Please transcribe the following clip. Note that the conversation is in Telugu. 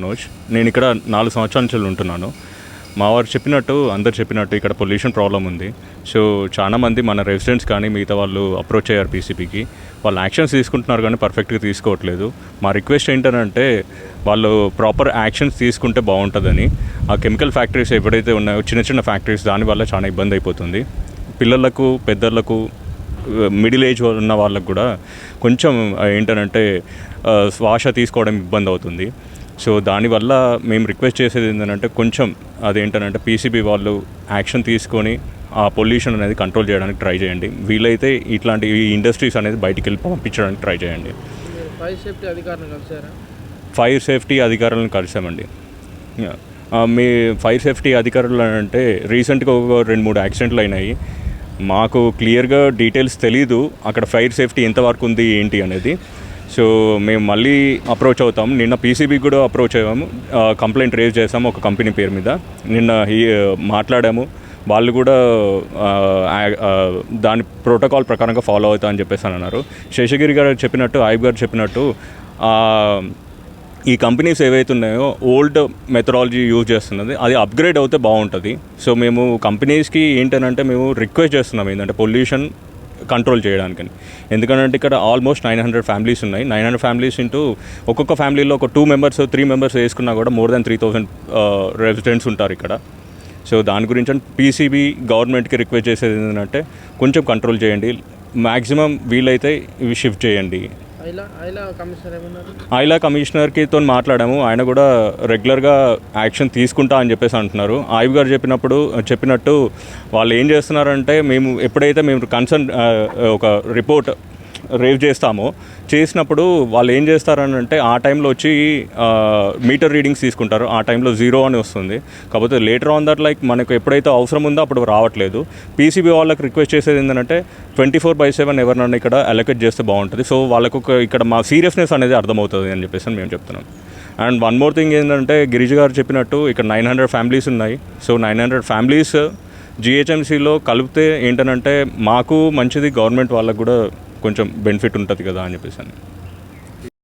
మనోజ్, నేను ఇక్కడ 4 సంవత్సరాల నుంచి ఉంటున్నాను. మా వారు చెప్పినట్టు అందరు చెప్పినట్టు ఇక్కడ పొల్యూషన్ ప్రాబ్లం ఉంది. సో చాలామంది మన రెసిడెంట్స్ కానీ మిగతా వాళ్ళు అప్రోచ్ అయ్యారు పీసీబీకి. వాళ్ళు యాక్షన్స్ తీసుకుంటున్నారు కానీ పర్ఫెక్ట్గా తీసుకోవట్లేదు. మా రిక్వెస్ట్ ఏంటంటే వాళ్ళు ప్రాపర్ యాక్షన్స్ తీసుకుంటే బాగుంటుందని. ఆ కెమికల్ ఫ్యాక్టరీస్ ఎప్పుడైతే ఉన్నాయో చిన్న చిన్న ఫ్యాక్టరీస్, దానివల్ల చాలా ఇబ్బంది అయిపోతుంది. పిల్లలకు, పెద్దలకు, మిడిల్ ఏజ్ ఉన్న వాళ్ళకు కూడా కొంచెం ఏంటంటే శ్వాస తీసుకోవడం ఇబ్బంది అవుతుంది. సో దానివల్ల మేము రిక్వెస్ట్ చేసేది ఏంటంటే కొంచెం అదేంటంటే పీసీబీ వాళ్ళు యాక్షన్ తీసుకొని ఆ పొల్యూషన్ అనేది కంట్రోల్ చేయడానికి ట్రై చేయండి. వీలైతే ఇట్లాంటి ఈ ఇండస్ట్రీస్ అనేది బయటికి వెళ్ళి పంపించడానికి ట్రై చేయండి. ఫైర్ సేఫ్టీ అధికారులను కలిసామండి. మీ ఫైర్ సేఫ్టీ అధికారులు అంటే రీసెంట్గా ఒక 2-3 యాక్సిడెంట్లు అయినాయి. మాకు క్లియర్గా డీటెయిల్స్ తెలీదు అక్కడ ఫైర్ సేఫ్టీ ఎంతవరకు ఉంది ఏంటి అనేది. సో మేము మళ్ళీ అప్రోచ్ అవుతాం. నిన్న పీసీబీకి కూడా అప్రోచ్ అయ్యాము, కంప్లైంట్ రేజ్ చేసాము ఒక కంపెనీ పేరు మీద. నిన్న మాట్లాడాము, వాళ్ళు కూడా దాని ప్రోటోకాల్ ప్రకారంగా ఫాలో అవుతా అని చెప్పేసి అన్నారు. శేషగిరి గారు చెప్పినట్టు, ఆయుబ్ గారు చెప్పినట్టు ఈ కంపెనీస్ ఏవైతే ఉన్నాయో ఓల్డ్ మెథడాలజీ యూజ్ చేస్తున్నది అది అప్గ్రేడ్ అవుతే బాగుంటుంది. సో మేము కంపెనీస్కి ఏంటంటే మేము రిక్వెస్ట్ చేస్తున్నాం ఏంటంటే పొల్యూషన్ కంట్రోల్ చేయడానికి. ఎందుకంటే ఇక్కడ ఆల్మోస్ట్ 900 ఫ్యామిలీస్ ఉన్నాయి. 900 ఫ్యామిలీస్ ఇంటూ ఒక్కొక్క ఫ్యామిలీలో ఒక 2 members 3 members వేసుకున్నా కూడా మోర్ దాన్ 3000 రెసిడెంట్స్ ఉంటారు ఇక్కడ. సో దాని గురించి పీసీబీ గవర్నమెంట్కి రిక్వెస్ట్ చేసేది ఏంటంటే కొంచెం కంట్రోల్ చేయండి, మ్యాక్సిమం వీలైతే ఇవి షిఫ్ట్ చేయండి. ఐలా కమిషనర్కితో మాట్లాడాము, ఆయన కూడా రెగ్యులర్గా యాక్షన్ తీసుకుంటా అని చెప్పేసి అంటున్నారు. ఆయుబ్ గారు చెప్పినట్టు వాళ్ళు ఏం చేస్తున్నారంటే ఎప్పుడైతే మేము కన్సర్న్ ఒక రిపోర్ట్ రేవ్ చేసినప్పుడు వాళ్ళు ఏం చేస్తారనంటే ఆ టైంలో వచ్చి మీటర్ రీడింగ్స్ తీసుకుంటారు. ఆ టైంలో 0 అని వస్తుంది. కాకపోతే లేటర్ ఆన్ దట్ మనకు ఎప్పుడైతే అవసరం ఉందో అప్పుడు రావట్లేదు. పీసీబీ వాళ్ళకి రిక్వెస్ట్ చేసేది ఏంటంటే 24/7 ఎవరినైనా ఇక్కడ అలొకేట్ చేస్తే బాగుంటుంది. సో వాళ్ళకు ఇక్కడ మా సీరియస్నెస్ అనేది అర్థమవుతుంది అని చెప్పేసి మేము చెప్తున్నాం. అండ్ వన్ మోర్ థింగ్ ఏంటంటే గిరిజ గారు చెప్పినట్టు ఇక్కడ 900 ఫ్యామిలీస్ ఉన్నాయి. సో 900 ఫ్యామిలీస్ జిహెచ్ఎంసీలో కలిపితే ఏంటంటే మాకు మంచిది, గవర్నమెంట్ వాళ్ళకు కూడా కొంచెం బెనిఫిట్ ఉంటుంది కదా అని చెప్పేసి.